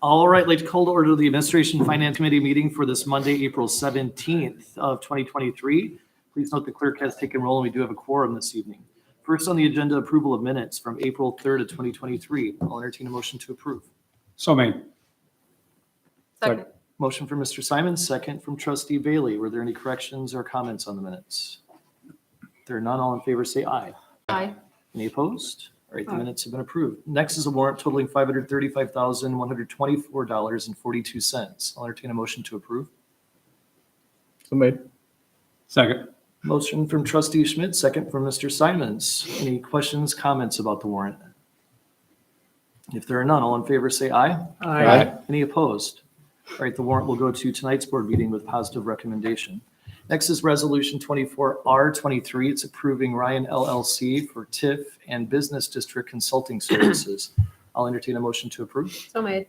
All right, I'd like to call to order the Administration Finance Committee meeting for this Monday, April 17th of 2023. Please note the clerk has taken roll and we do have a quorum this evening. First on the agenda, approval of minutes from April 3rd of 2023. I'll entertain a motion to approve. So made. Second. Motion from Mr. Simons, second from Trustee Bailey. Were there any corrections or comments on the minutes? If there are none, all in favor say aye. Aye. Any opposed? All right, the minutes have been approved. Next is a warrant totaling $535,124.42. I'll entertain a motion to approve. So made. Second. Motion from Trustee Schmidt, second from Mr. Simons. Any questions, comments about the warrant? If there are none, all in favor say aye. Aye. Any opposed? All right, the warrant will go to tonight's board meeting with positive recommendation. Next is Resolution 24R23. It's approving Ryan LLC for TIF and Business District Consulting Services. I'll entertain a motion to approve. So made.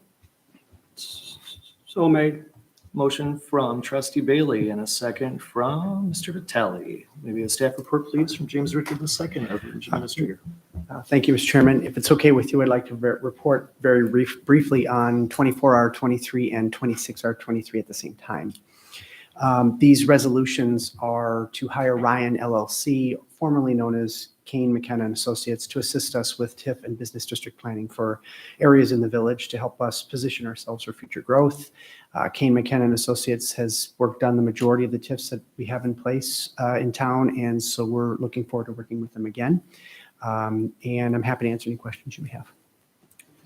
So made. Motion from Trustee Bailey and a second from Mr. Vitale. Maybe a staff report, please, from James Rickard II, our Village Administrator. Thank you, Mr. Chairman. If it's okay with you, I'd like to report very briefly on 24R23 and 26R23 at the same time. These resolutions are to hire Ryan LLC, formerly known as Kane McKenna and Associates, to assist us with TIF and business district planning for areas in the village to help us position ourselves for future growth. Kane McKenna and Associates has worked on the majority of the TIFs that we have in place in town, and so we're looking forward to working with them again. And I'm happy to answer any questions you may have.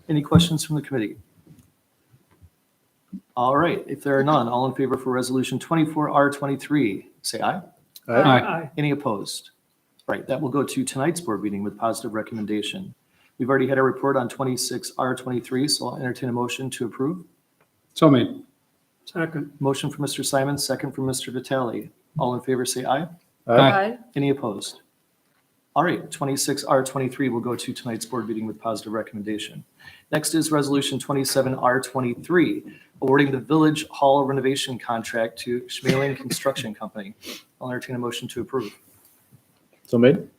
Any questions from the committee? All right, if there are none, all in favor for Resolution 24R23, say aye. Aye. Any opposed? All right, that will go to tonight's board meeting with positive recommendation. We've already had a report on 26R23, so I'll entertain a motion to approve. So made. Second. Motion from Mr. Simons, second from Mr. Vitale. All in favor say aye. Aye. Any opposed? All right, 26R23 will go to tonight's board meeting with positive recommendation. Next is Resolution 27R23, awarding the Village Hall renovation contract to Schmeling Construction Company. I'll entertain a motion to approve. So made.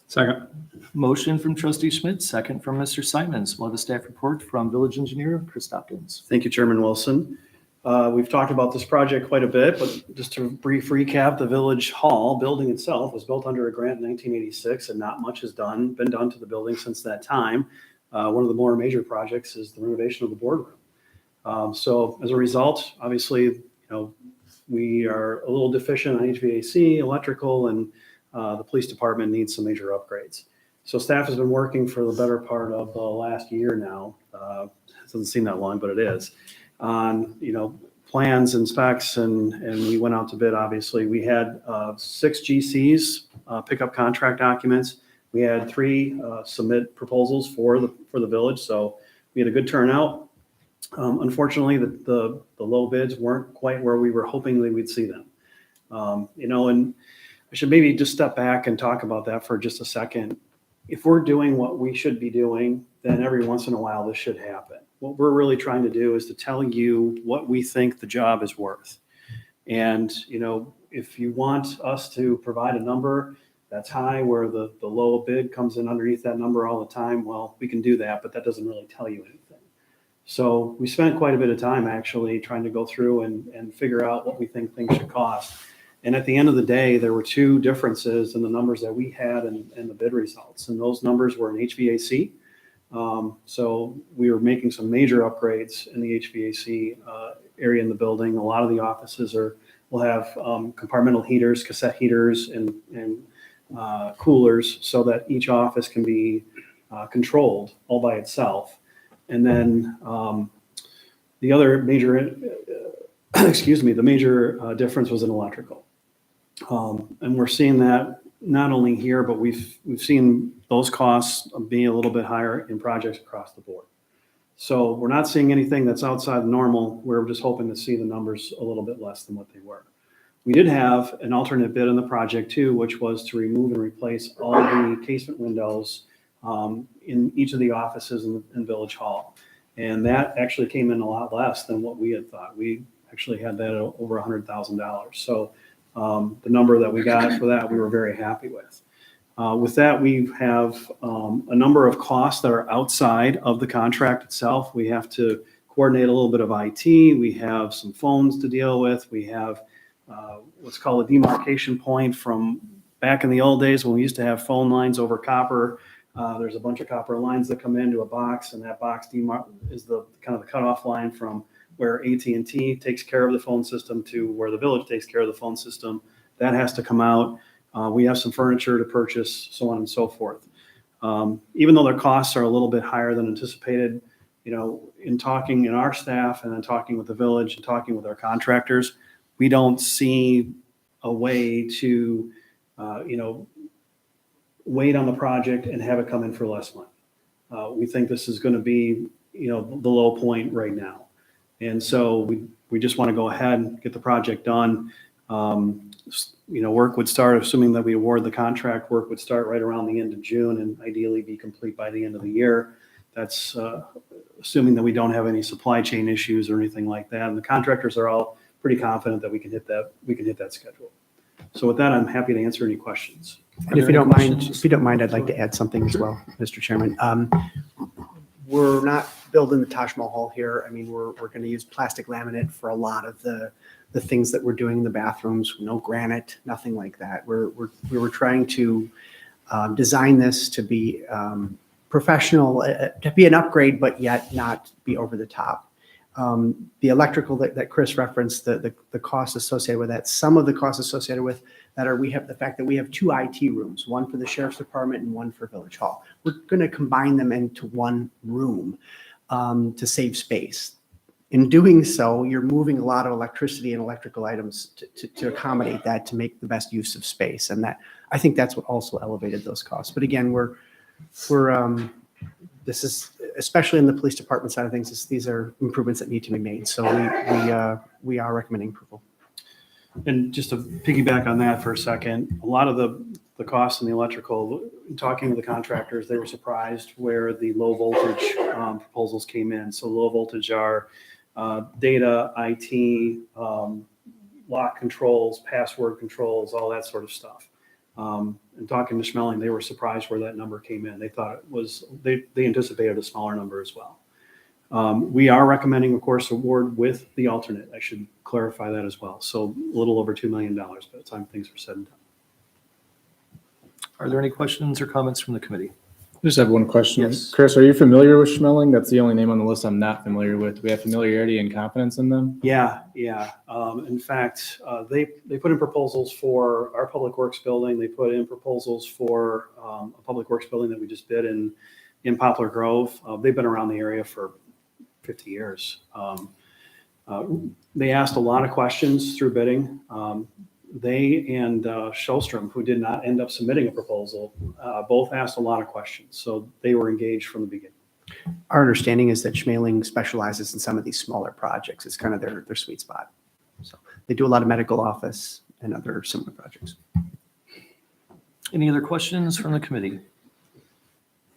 Second. Motion from Trustee Schmidt, second from Mr. Simons. We'll have a staff report from Village Engineer Chris Dawkins. Thank you, Chairman Wilson. We've talked about this project quite a bit, but just to brief recap, the Village Hall building itself was built under a grant in 1986, and not much has been done to the building since that time. One of the more major projects is the renovation of the boardroom. So as a result, obviously, we are a little deficient on HVAC, electrical, and the police department needs some major upgrades. So staff has been working for the better part of the last year now. It doesn't seem that long, but it is. On plans and specs, and we went out to bid. Obviously, we had 6 GCs pick up contract documents. We had 3 submit proposals for the village, so we had a good turnout. Unfortunately, the low bids weren't quite where we were hoping that we'd see them. And I should maybe just step back and talk about that for just a second. If we're doing what we should be doing, then every once in a while this should happen. What we're really trying to do is to tell you what we think the job is worth. And, if you want us to provide a number that's high where the low bid comes in underneath that number all the time, well, we can do that, but that doesn't really tell you anything. So we spent quite a bit of time actually trying to go through and figure out what we think things should cost. And at the end of the day, there were 2 differences in the numbers that we had and the bid results. And those numbers were in HVAC. So we were making some major upgrades in the HVAC area in the building. A lot of the offices will have compartmental heaters, cassette heaters, and coolers so that each office can be controlled all by itself. And then the other major, the major difference was in electrical. And we're seeing that not only here, but we've seen those costs being a little bit higher in projects across the board. So we're not seeing anything that's outside the normal. We're just hoping to see the numbers a little bit less than what they were. We did have an alternate bid in the project too, which was to remove and replace all the casement windows in each of the offices in Village Hall. And that actually came in a lot less than what we had thought. We actually had that at over $100,000. So the number that we got for that, we were very happy with. With that, we have a number of costs that are outside of the contract itself. We have to coordinate a little bit of IT. We have some phones to deal with. We have what's called a demarcation point from back in the old days when we used to have phone lines over copper. There's a bunch of copper lines that come into a box, and that box is the kind of the cutoff line from where AT&T takes care of the phone system to where the village takes care of the phone system. That has to come out. We have some furniture to purchase, so on and so forth. Even though their costs are a little bit higher than anticipated, in talking in our staff and then talking with the village and talking with our contractors, we don't see a way to, wait on the project and have it come in for less money. We think this is going to be, the low point right now. And so we just want to go ahead and get the project done. Work would start, assuming that we award the contract, work would start right around the end of June and ideally be complete by the end of the year. That's assuming that we don't have any supply chain issues or anything like that. And the contractors are all pretty confident that we can hit that schedule. So with that, I'm happy to answer any questions. And if you don't mind, I'd like to add something as well, Mr. Chairman. We're not building the Taj Mahal here. I mean, we're going to use plastic laminate for a lot of the things that we're doing in the bathrooms. No granite, nothing like that. We were trying to design this to be professional, to be an upgrade, but yet not be over the top. The electrical that Chris referenced, the costs associated with that, some of the costs associated with that we have the fact that we have 2 IT rooms, one for the sheriff's department and one for Village Hall. We're going to combine them into one room to save space. In doing so, you're moving a lot of electricity and electrical items to accommodate that, to make the best use of space. And that, I think that's what also elevated those costs. But again, this is, especially in the police department side of things, these are improvements that need to be made. So we are recommending approval. And just to piggyback on that for a second, a lot of the costs in the electrical, talking to the contractors, they were surprised where the low voltage proposals came in. So low voltage are data, IT, lock controls, password controls, all that sort of stuff. And talking to Schmeling, they were surprised where that number came in. They thought it was, they anticipated a smaller number as well. We are recommending, of course, award with the alternate. I should clarify that as well. So a little over $2 million by the time things are said and done. Are there any questions or comments from the committee? I just have one question. Yes. Chris, are you familiar with Schmeling? That's the only name on the list I'm not familiar with. Do we have familiarity and confidence in them? Yeah. In fact, they put in proposals for our public works building. They put in proposals for a public works building that we just bid in Poplar Grove. They've been around the area for 50 years. They asked a lot of questions through bidding. They and Shellstrom, who did not end up submitting a proposal, both asked a lot of questions. So they were engaged from the beginning. Our understanding is that Schmeling specializes in some of these smaller projects. It's kind of their sweet spot. So they do a lot of medical office and other similar projects. Any other questions from the committee?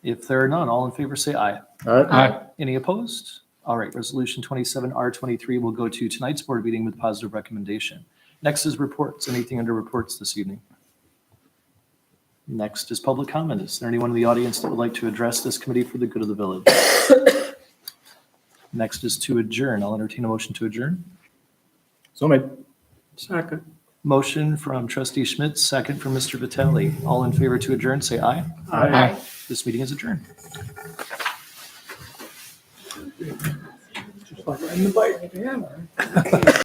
If there are none, all in favor say aye. All right. Aye. Any opposed? All right, resolution 27R23 will go to tonight's board meeting with positive recommendation. Next is reports. Anything under reports this evening? Next is public comment. Is there anyone in the audience that would like to address this committee for the good of the village? Next is to adjourn. I'll entertain a motion to adjourn. So made. Second. Motion from trustee Schmidt, second from Mr. Vitale. All in favor to adjourn, say aye. Aye. This meeting is adjourned. Just like riding the bike.